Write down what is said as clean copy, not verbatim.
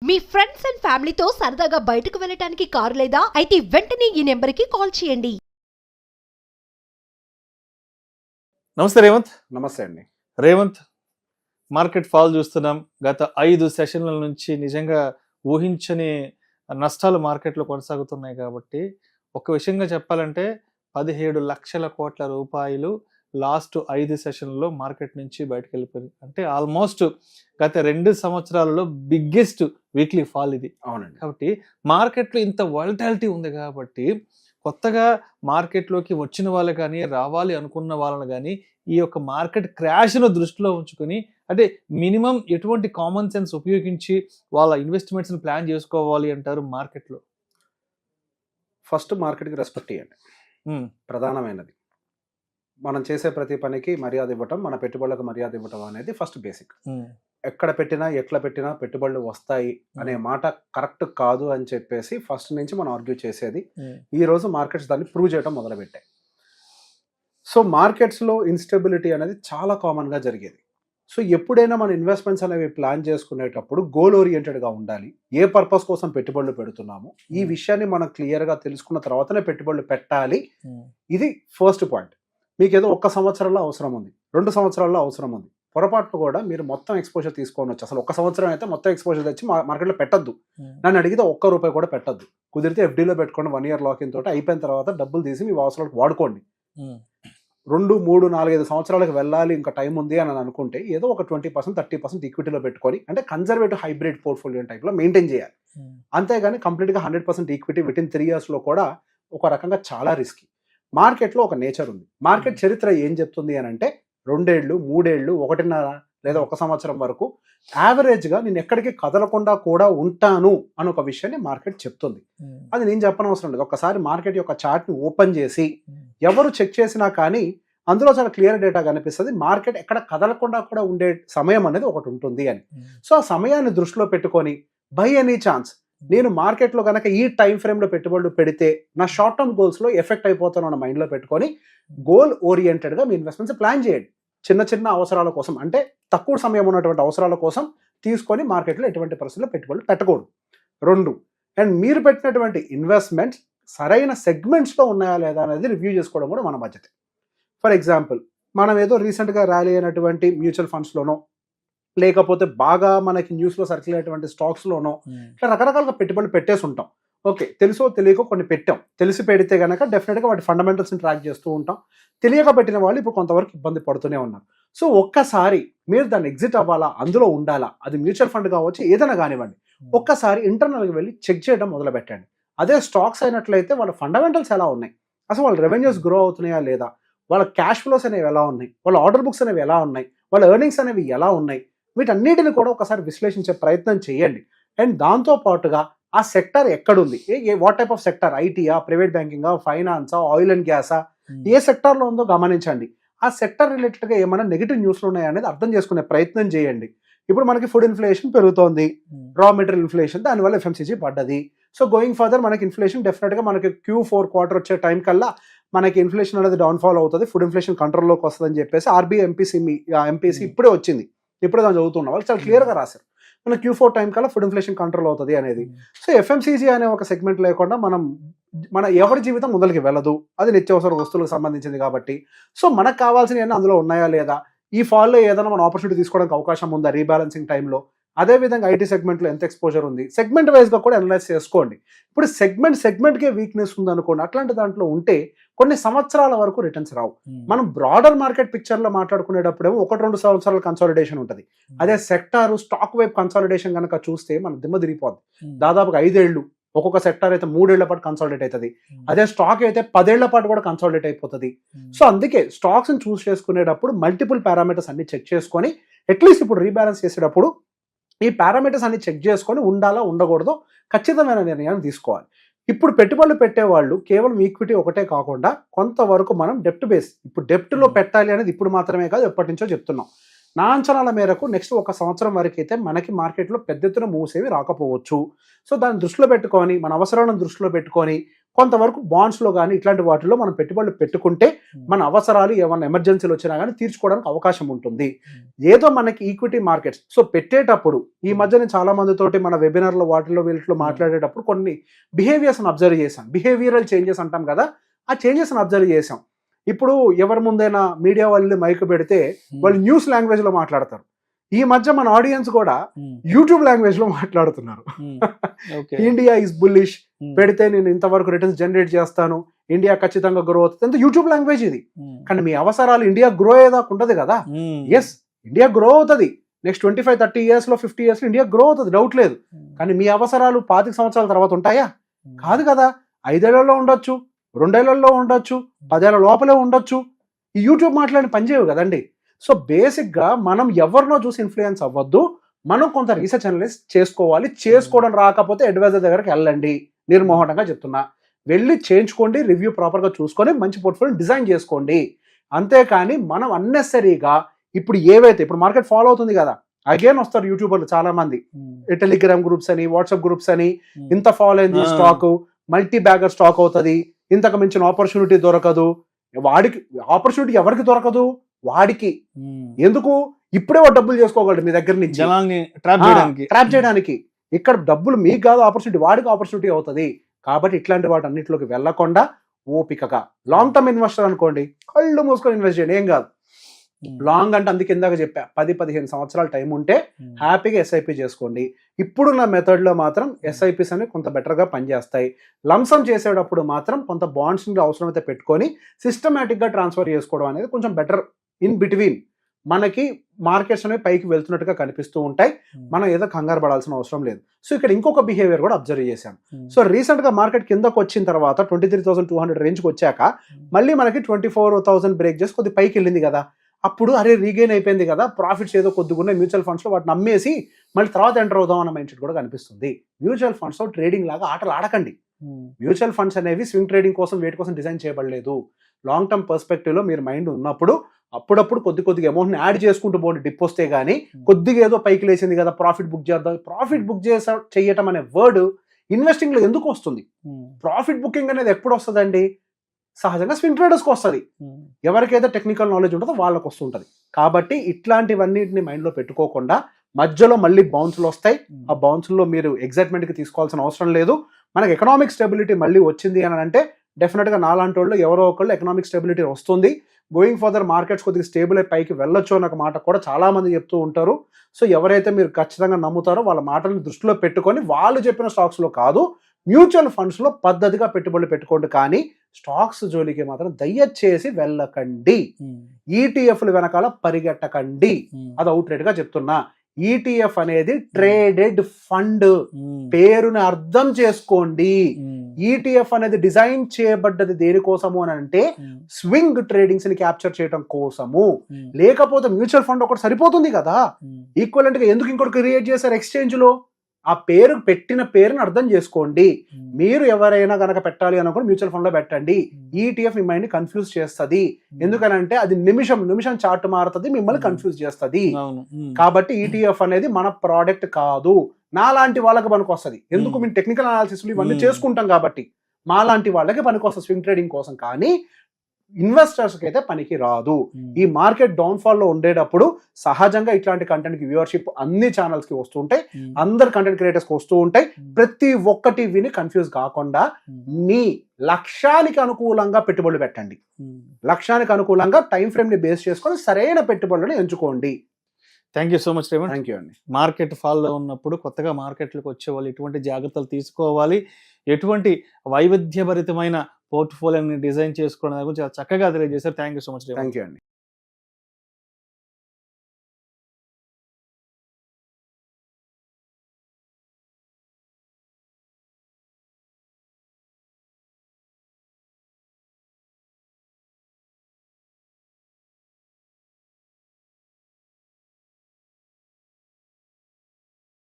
Me friends and ఫ్యామిలీతో సరదాగా బయటకు వెళ్ళటానికి కారు లేదా అయితే వెంటనే ఈ నెంబర్కి కాల్ చేయండి. నమస్తే రేవంత్. నమస్తే అండి. రేవంత్, మార్కెట్ ఫాల్ చూస్తున్నాం. గత 5 సెషన్ల నుంచి నిజంగా ఊహించని నష్టాలు మార్కెట్లో కొనసాగుతున్నాయి. కాబట్టి ఒక విషయంగా చెప్పాలంటే 17 లక్షల కోట్ల రూపాయలు లాస్ట్ 5 సెషన్లలో మార్కెట్ నుంచి బయటకు వెళ్ళిపోయింది. అంటే ఆల్మోస్ట్ గత 2 సంవత్సరాలలో బిగ్గెస్ట్ వీక్లీ ఫాల్ ఇది. అవునండి. కాబట్టి మార్కెట్లో ఇంత వాలటాలిటీ ఉంది కాబట్టి కొత్తగా మార్కెట్లోకి వచ్చిన వాళ్ళు కానీ రావాలి అనుకున్న వాళ్ళని కానీ ఈ యొక్క మార్కెట్ క్రాష్ను దృష్టిలో ఉంచుకొని అంటే మినిమం ఎటువంటి కామన్ సెన్స్ ఉపయోగించి వాళ్ళ ఇన్వెస్ట్మెంట్స్ని ప్లాన్ చేసుకోవాలి అంటారు మార్కెట్లో? ఫస్ట్ మార్కెట్కి రెస్పెక్ట్ ఇవ్వండి, ప్రధానమైనది. మనం చేసే ప్రతి పనికి మర్యాద ఇవ్వటం, మన పెట్టుబడులకు మర్యాద ఇవ్వటం అనేది ఫస్ట్ బేసిక్. ఎక్కడ పెట్టినా ఎట్లా పెట్టినా పెట్టుబడులు వస్తాయి అనే మాట కరెక్ట్ కాదు అని చెప్పేసి ఫస్ట్ నుంచి మనం ఆర్గ్యూ చేసేది. ఈ రోజు మార్కెట్స్ దాన్ని ప్రూవ్ చేయడం మొదలుపెట్టాయి. సో మార్కెట్స్లో ఇన్స్టెబిలిటీ అనేది చాలా కామన్గా జరిగేది. సో ఎప్పుడైనా మన ఇన్వెస్ట్మెంట్స్ అనేవి ప్లాన్ చేసుకునేటప్పుడు గోల్ ఓరియంటెడ్గా ఉండాలి. ఏ పర్పస్ కోసం పెట్టుబడులు పెడుతున్నాము ఈ విషయాన్ని మనం క్లియర్గా తెలుసుకున్న తర్వాతనే పెట్టుబడులు పెట్టాలి. ఇది ఫస్ట్ పాయింట్. మీకు ఏదో 1 సంవత్సరంలో అవసరం ఉంది, 2 సంవత్సరాల్లో అవసరం ఉంది, పొరపాట్లు కూడా మీరు మొత్తం ఎక్స్పోజర్ తీసుకోవచ్చు. అసలు 1 సంవత్సరం అయితే మొత్తం ఎక్స్పోజర్ తెచ్చి మార్కెట్లో పెట్టద్దు. నన్ను అడిగితే ₹1 కూడా పెట్టద్దు. కుదిరితే FDలో పెట్టుకోండి, 1 ఇయర్ లాకిన్ తోటి అయిపోయిన తర్వాత డబ్బులు తీసి మీ అవసరాలకు వాడుకోండి. 2, 3, 4, 5 సంవత్సరాలకు వెళ్ళాలి, ఇంకా టైం ఉంది అని అనుకుంటే ఏదో ఒక 20%, 30% ఈక్విటీలో పెట్టుకొని అంటే కన్జర్వేటివ్ హైబ్రిడ్ పోర్ట్ఫోలియో టైప్లో మెయింటైన్ చేయాలి. అంతేగాని కంప్లీట్గా 100% ఈక్విటీ వితిన్ 3 ఇయర్స్లో కూడా ఒక రకంగా చాలా రిస్కీ. మార్కెట్లో ఒక నేచర్ ఉంది. మార్కెట్ చరిత్ర ఏం చెప్తుంది అని అంటే 2 ఏళ్ళు, 3 ఏళ్ళు, 1.5 లేదా 1 సంవత్సరం వరకు యావరేజ్గా నేను ఎక్కడికి కదలకుండా కూడా ఉంటాను అని ఒక విషయాన్ని మార్కెట్ చెప్తుంది. అది నేను చెప్పనవసరం లేదు. ఒకసారి మార్కెట్ యొక్క చార్ట్ని ఓపెన్ చేసి ఎవరు చెక్ చేసినా కానీ అందులో చాలా క్లియర్ డేటా కనిపిస్తుంది. మార్కెట్ ఎక్కడ కదలకుండా కూడా ఉండే సమయం అనేది ఒకటి ఉంటుంది అని. సో ఆ సమయాన్ని దృష్టిలో పెట్టుకొని బై ఎనీ ఛాన్స్ నేను మార్కెట్లో కనుక ఈ టైం ఫ్రేమ్లో పెట్టుబడులు పెడితే నా షార్ట్ టర్మ్ గోల్స్లో ఎఫెక్ట్ అయిపోతాను అన్న మైండ్లో పెట్టుకొని గోల్ ఓరియంటెడ్గా మీ ఇన్వెస్ట్మెంట్స్ ప్లాన్ చేయండి. చిన్న చిన్న అవసరాల కోసం అంటే తక్కువ సమయం ఉన్నటువంటి అవసరాల కోసం తీసుకొని మార్కెట్లో ఎటువంటి పరిస్థితుల్లో పెట్టుబడులు పెట్టకూడదు. 2, అండ్ మీరు పెట్టినటువంటి ఇన్వెస్ట్మెంట్స్ సరైన సెగ్మెంట్స్లో ఉన్నాయా లేదా అనేది రివ్యూ చేసుకోవడం కూడా మన బాధ్యత. ఫర్ ఎగ్జాంపుల్, మనం ఏదో రీసెంట్గా ర్యాలీ అయినటువంటి మ్యూచువల్ ఫండ్స్లోనో లేకపోతే బాగా మనకి న్యూస్లో సర్కిల్ అయినటువంటి స్టాక్స్లోనో ఇట్లా రకరకాలుగా పెట్టుబడులు పెట్టేసి ఉంటాం. ఓకే, తెలుసో తెలియకో కొన్ని పెట్టాం. తెలిసి పెడితే కనుక డెఫినెట్గా వాటి ఫండమెంటల్స్ని ట్రాక్ చేస్తూ ఉంటాం. తెలియక పెట్టిన వాళ్ళు ఇప్పుడు కొంతవరకు ఇబ్బంది పడుతూనే ఉన్నారు. సో ఒక్కసారి మీరు దాన్ని ఎగ్జిట్ అవ్వాలా, అందులో ఉండాలా, అది మ్యూచువల్ ఫండ్ కావచ్చు ఏదైనా కానివ్వండి, ఒక్కసారి ఇంటర్నల్గా వెళ్ళి చెక్ చేయడం మొదలు పెట్టండి. అదే స్టాక్స్ అయినట్లయితే వాళ్ళ ఫండమెంటల్స్ ఎలా ఉన్నాయి, అసలు వాళ్ళ రెవెన్యూస్ గ్రో అవుతున్నాయా లేదా, వాళ్ళ క్యాష్ ఫ్లోస్ అనేవి ఎలా ఉన్నాయి, వాళ్ళ ఆర్డర్ బుక్స్ అనేవి ఎలా ఉన్నాయి, వాళ్ళ ఎర్నింగ్స్ అనేవి ఎలా ఉన్నాయి, వీటన్నిటిని కూడా ఒకసారి విశ్లేషించే ప్రయత్నం చేయండి. అండ్ దాంతో పాటుగా ఆ సెక్టర్ ఎక్కడుంది, వాట్ టైప్ ఆఫ్ సెక్టర్, ఐటీయా, ప్రైవేట్ బ్యాంకింగా, ఫైనాన్సా, ఆయిల్ అండ్ గ్యాసా, ఏ సెక్టార్లో ఉందో గమనించండి. ఆ సెక్టర్ రిలేటెడ్గా ఏమైనా నెగిటివ్ న్యూస్లు ఉన్నాయా అనేది అర్థం చేసుకునే ప్రయత్నం చేయండి. ఇప్పుడు మనకి ఫుడ్ ఇన్ఫ్లేషన్ పెరుగుతోంది, రా మెటీరియల్ ఇన్ఫ్లేషన్, దానివల్ల FMCG పడ్డది. సో గోయింగ్ ఫర్దర్ మనకి ఇన్ఫ్లేషన్ డెఫినెట్గా మనకి Q4 క్వార్టర్ వచ్చే టైం కల్లా మనకి ఇన్ఫ్లేషన్ అనేది డౌన్ఫాల్ అవుతుంది, ఫుడ్ ఇన్ఫ్లేషన్ కంట్రోల్లోకి వస్తుందని చెప్పేసి RBI MPC ఇప్పుడే వచ్చింది, ఇప్పుడే దాన్ని చదువుతున్నాం. వాళ్ళు చాలా క్లియర్గా రాశారు మన Q4 టైం కల్లా ఫుడ్ ఇన్ఫ్లేషన్ కంట్రోల్ అవుతుంది అనేది. సో FMCG అనే ఒక సెగ్మెంట్ లేకుండా మన ఎవరి జీవితం ముందరికి వెళ్ళదు. అది నిత్యావసర వస్తువులకు సంబంధించింది కాబట్టి సో మనకు కావాల్సినవి అందులో ఉన్నాయా లేదా, ఈ ఫాల్లో ఏదైనా మన ఆపర్చునిటీ తీసుకోవడానికి అవకాశం ఉందా రీబ్యాలెన్సింగ్ టైంలో, అదేవిధంగా ఐటీ సెగ్మెంట్లో ఎంత ఎక్స్పోజర్ ఉంది, సెగ్మెంట్ వైజ్గా కూడా అనలైజ్ చేసుకోండి. ఇప్పుడు సెగ్మెంట్కే వీక్నెస్ ఉంది అనుకోండి, అట్లాంటి దాంట్లో ఉంటే కొన్ని సంవత్సరాల వరకు రిటర్న్స్ రావు. మనం బ్రాడర్ మార్కెట్ పిక్చర్లో మాట్లాడుకునేటప్పుడేమో 1-2 సంవత్సరాల కన్సాలిడేషన్ ఉంటుంది. అదే సెక్టారు స్టాక్ వైపు కన్సాలిడేషన్ కనుక చూస్తే మన దిమ్మ తిరిగిపోద్ది. దాదాపుగా 5 ఏళ్ళు, ఒక్కొక్క సెక్టార్ అయితే 3 ఏళ్ల పాటు కన్సాలిడేట్ అవుతుంది. అదే స్టాక్ అయితే 10 ఏళ్ల పాటు కూడా కన్సాలిడేట్ అయిపోతుంది. సో అందుకే స్టాక్స్ని చూస్ చేసుకునేటప్పుడు మల్టిపుల్ పారామీటర్స్ అన్ని చెక్ చేసుకొని అట్లీస్ట్ ఇప్పుడు రీబ్యాలెన్స్ చేసేటప్పుడు ఈ పారామీటర్స్ అన్ని చెక్ చేసుకొని ఉండాలా ఉండకూడదో ఖచ్చితమైన నిర్ణయాన్ని తీసుకోవాలి. ఇప్పుడు పెట్టుబడులు పెట్టేవాళ్ళు కేవలం ఈక్విటీ ఒకటే కాకుండా కొంతవరకు మనం డెప్ట్ బేస్, ఇప్పుడు డెప్ట్లో పెట్టాలి అనేది ఇప్పుడు మాత్రమే కాదు ఎప్పటి నుంచో చెప్తున్నాం. నా అంచనాల మేరకు నెక్స్ట్ 1 సంవత్సరం వరకు అయితే మనకి మార్కెట్లో పెద్ద ఎత్తున మూవ్స్ ఏవి రాకపోవచ్చు. సో దాన్ని దృష్టిలో పెట్టుకొని మన అవసరాలను దృష్టిలో పెట్టుకొని కొంతవరకు బాండ్స్లో కానీ ఇట్లాంటి వాటిలో మనం పెట్టుబడులు పెట్టుకుంటే మన అవసరాలు ఏమైనా ఎమర్జెన్సీలు వచ్చినా కానీ తీర్చుకోవడానికి అవకాశం ఉంటుంది. ఏదో మనకి ఈక్విటీ మార్కెట్స్ సో పెట్టేటప్పుడు ఈ మధ్య నేను చాలా మందితోటి మన వెబినార్లో వాటిలో వీటిలో మాట్లాడేటప్పుడు కొన్ని బిహేవియర్స్ని అబ్జర్వ్ చేశాం. బిహేవియరల్ చేంజెస్ అంటాం కదా, ఆ చేంజెస్ని అబ్జర్వ్ చేశాం. ఇప్పుడు ఎవరి ముందైనా మీడియా వాళ్ళు మైక్ పెడితే వాళ్ళు న్యూస్ లాంగ్వేజ్లో మాట్లాడతారు. ఈ మధ్య మన ఆడియన్స్ కూడా యూట్యూబ్ లాంగ్వేజ్ లో మాట్లాడుతున్నారు. ఇండియా ఇస్ బుల్లిష్ పెడితే నేను ఇంతవరకు రిటర్న్స్ జనరేట్ చేస్తాను, ఇండియా ఖచ్చితంగా గ్రో అవుతుంది, యూట్యూబ్ లాంగ్వేజ్ ఇది. కానీ మీ అవసరాలు ఇండియా గ్రో అయ్యేదాకా ఉండదు కదా. ఎస్, ఇండియా గ్రో అవుతుంది నెక్స్ట్ 25-30 years లో 50 years లో ఇండియా గ్రో అవుతుంది, డౌట్ లేదు. కానీ మీ అవసరాలు 25 సంవత్సరాల తర్వాత ఉంటాయా? కాదు కదా. 5 ఏళ్లలో ఉండొచ్చు, 2 ఏళ్లలో ఉండొచ్చు, 10 ఏళ్ల లోపలే ఉండొచ్చు. ఈ యూట్యూబ్ మాట్లాడిన పనిచేయవు కదండి. సో బేసిక్గా మనం ఎవరినో చూసి ఇన్ఫ్లుయెన్స్ అవ్వద్దు, మనం కొంత రీసెర్చ్ అనలైజ్ చేసుకోవాలి. చేసుకోవడం రాకపోతే అడ్వైజర్ దగ్గరికి వెళ్ళండి, నిర్మోహటంగా చెప్తున్నా. వెళ్ళి చేయించుకోండి, రివ్యూ ప్రాపర్గా చూసుకొని మంచి పోర్ట్ఫోలియో డిజైన్ చేసుకోండి. అంతేకాని మనం అన్నెసరీగా ఇప్పుడు ఏవైతే ఇప్పుడు మార్కెట్ ఫాలో అవుతుంది కదా, అగైన్ వస్తారు యూట్యూబర్లు చాలా మంది, టెలిగ్రామ్ గ్రూప్స్ అని, వాట్సాప్ గ్రూప్స్ అని, ఇంత ఫాలో అయింది స్టాక్, మల్టీ బ్యాగర్ స్టాక్ అవుతుంది, ఇంతకు మించిన ఆపర్చునిటీ దొరకదు. వాడికి ఆపర్చునిటీ ఎవరికి దొరకదు? వాడికి. ఎందుకు? ఇప్పుడే వాడు డబ్బులు చేసుకోగలడు మీ దగ్గర నుంచి, ట్రాప్ చేయడానికి. ఇక్కడ డబ్బులు మీకు కాదు ఆపర్చునిటీ, వాడికి ఆపర్చునిటీ అవుతుంది. కాబట్టి ఇట్లాంటి వాటి అన్నింటిలోకి వెళ్లకుండా ఓపికగా లాంగ్ టర్మ్ ఇన్వెస్టర్ అనుకోండి, కళ్ళు మూసుకొని ఇన్వెస్ట్ చేయండి, ఏం కాదు. లాంగ్ అంటే అందుకు ఇందాక చెప్పా, 10-15 సంవత్సరాల టైం ఉంటే హ్యాపీగా ఎస్ఐపి చేసుకోండి. ఇప్పుడున్న మెథడ్లో మాత్రం ఎస్ఐపిస్ అనేవి కొంత బెటర్గా పనిచేస్తాయి. లంసమ్ చేసేటప్పుడు మాత్రం కొంత బాండ్స్ని అవసరమైతే పెట్టుకొని సిస్టమేటిక్గా ట్రాన్స్ఫర్ చేసుకోవడం అనేది కొంచెం బెటర్. ఇన్ బిట్వీన్ మనకి మార్కెట్స్ అనేవి పైకి వెళ్తున్నట్టుగా కనిపిస్తూ ఉంటాయి, మనం ఏదో కంగారు పడాల్సిన అవసరం లేదు. సో ఇక్కడ ఇంకొక బిహేవియర్ కూడా అబ్జర్వ్ చేశాను. సో రీసెంట్గా మార్కెట్ కిందకు వచ్చిన తర్వాత 23,200 రేంజ్కి వచ్చాక మళ్ళీ మనకి 24,000 బ్రేక్ చేసి కొద్ది పైకి వెళ్ళింది కదా. అప్పుడు అరే రీగెయిన్ అయిపోయింది కదా, ప్రాఫిట్స్ ఏదో కొద్దిగా మ్యూచువల్ ఫండ్స్లో వాటిని అమ్మేసి మళ్ళీ తర్వాత ఎంటర్ అవుదాం అన్న మైండ్ సెట్ కూడా కనిపిస్తుంది. మ్యూచువల్ ఫండ్స్లో ట్రేడింగ్ లాగా ఆటలు ఆడకండి. మ్యూచువల్ ఫండ్స్ అనేవి స్వింగ్ ట్రేడింగ్ కోసం, వేటి కోసం డిజైన్ చేయబడలేదు. లాంగ్ టర్మ్ పర్స్పెక్టివ్లో మీరు మైండ్ ఉన్నప్పుడు అప్పుడప్పుడు కొద్దిగా అమౌంట్ని యాడ్ చేసుకుంటూ పోండి. డిప్ వస్తే కానీ కొద్దిగా ఏదో పైకి లేచింది కదా ప్రాఫిట్ బుక్ చేద్దాం. ప్రాఫిట్ బుక్ చేయటం అనే వర్డ్ ఇన్వెస్టింగ్లో ఎందుకు వస్తుంది? ప్రాఫిట్ బుకింగ్ అనేది ఎప్పుడు వస్తుందండి? సహజంగా స్వింగ్ ట్రేడర్స్కి వస్తుంది. ఎవరికైతే టెక్నికల్ నాలెడ్జ్ ఉంటుందో వాళ్ళకి వస్తుంటుంది. కాబట్టి ఇట్లాంటివన్నిటిని మైండ్లో పెట్టుకోకుండా మధ్యలో మళ్ళీ బౌన్స్లు వస్తాయి. ఆ బౌన్స్లో మీరు ఎగ్జైట్మెంట్కి తీసుకోవాల్సిన అవసరం లేదు. మనకి ఎకనామిక్ స్టెబిలిటీ మళ్ళీ వచ్చింది అని అంటే డెఫినెట్గా నాలాంటి వాళ్ళు ఎవరో ఒకళ్ళు ఎకనామిక్ స్టెబిలిటీ వస్తుంది. గోయింగ్ ఫర్దర్ మార్కెట్స్ కొద్దిగా స్టేబుల్ అయి పైకి వెళ్ళొచ్చు అన్న మాట కూడా చాలా మంది చెప్తూ ఉంటారు. సో ఎవరైతే మీరు ఖచ్చితంగా నమ్ముతారో వాళ్ళ మాటలను దృష్టిలో పెట్టుకొని వాళ్ళు చెప్పిన స్టాక్స్లో కాదు, మ్యూచువల్ ఫండ్స్లో పద్ధతిగా పెట్టుబడులు పెట్టుకోండి. కానీ స్టాక్స్ జోలికి మాత్రం దయచేసి వెళ్ళకండి. ఈటీఎఫ్లు వెనకాల పరిగెట్టకండి. అది అవుట్ రేట్ గా చెప్తున్నా. ఈటీఎఫ్ అనేది ట్రేడెడ్ ఫండ్, పేరుని అర్థం చేసుకోండి. ఈటీఎఫ్ అనేది డిజైన్ చేయబడ్డది దేనికోసము అని అంటే స్వింగ్ ట్రేడింగ్స్ ని క్యాప్చర్ చేయడం కోసము. లేకపోతే మ్యూచువల్ ఫండ్ ఒకటి సరిపోతుంది కదా. ఈక్వలెంట్ గా ఎందుకు ఇంకోటి క్రియేట్ చేశారు ఎక్స్చేంజ్ లో? ఆ పేరు పెట్టిన పేరుని అర్థం చేసుకోండి. మీరు ఎవరైనా కనుక పెట్టాలి అనుకుని మ్యూచువల్ ఫండ్ లో పెట్టండి. ఈటీఎఫ్ మీ మైండ్ కన్ఫ్యూజ్ చేస్తుంది. ఎందుకనంటే అది నిమిషం చార్ట్ మారుతుంది, మిమ్మల్ని కన్ఫ్యూజ్ చేస్తుంది. కాబట్టి ఈటీఎఫ్ అనేది మన ప్రోడక్ట్ కాదు. నాలాంటి వాళ్ళకి పనికి వస్తుంది. ఎందుకు? మేము టెక్నికల్ అనాలిసిస్ ఇవన్నీ చేసుకుంటాం కాబట్టి మాలాంటి వాళ్ళకి పనికి వస్తుంది స్వింగ్ ట్రేడింగ్ కోసం. కానీ ఇన్వెస్టర్స్కి అయితే పనికి రాదు. ఈ మార్కెట్ డౌన్ఫాల్ లో ఉండేటప్పుడు సహజంగా ఇట్లాంటి కంటెంట్ కి వ్యూవర్షిప్ అన్ని ఛానల్స్ కి వస్తూ ఉంటాయి, అందరు కంటెంట్ క్రియేటర్స్ కి వస్తూ ఉంటాయి. ప్రతి ఒక్కటి విని కన్ఫ్యూజ్ కాకుండా మీ లక్ష్యానికి అనుకూలంగా పెట్టుబడులు పెట్టండి. లక్ష్యానికి అనుకూలంగా టైం ఫ్రేమ్ ని బేస్ చేసుకొని సరైన పెట్టుబడులను ఎంచుకోండి. Thank you so much Revanth. Thank you అండి. మార్కెట్ ఫాల్లో ఉన్నప్పుడు కొత్తగా మార్కెట్లకు వచ్చే వాళ్ళు ఎటువంటి జాగ్రత్తలు తీసుకోవాలి, ఎటువంటి వైవిధ్యభరితమైన పోర్ట్ఫోలియోని డిజైన్ చేసుకోవడం గురించి చాలా చక్కగా తెలియజేశారు. Thank you so much. Thank you అండి.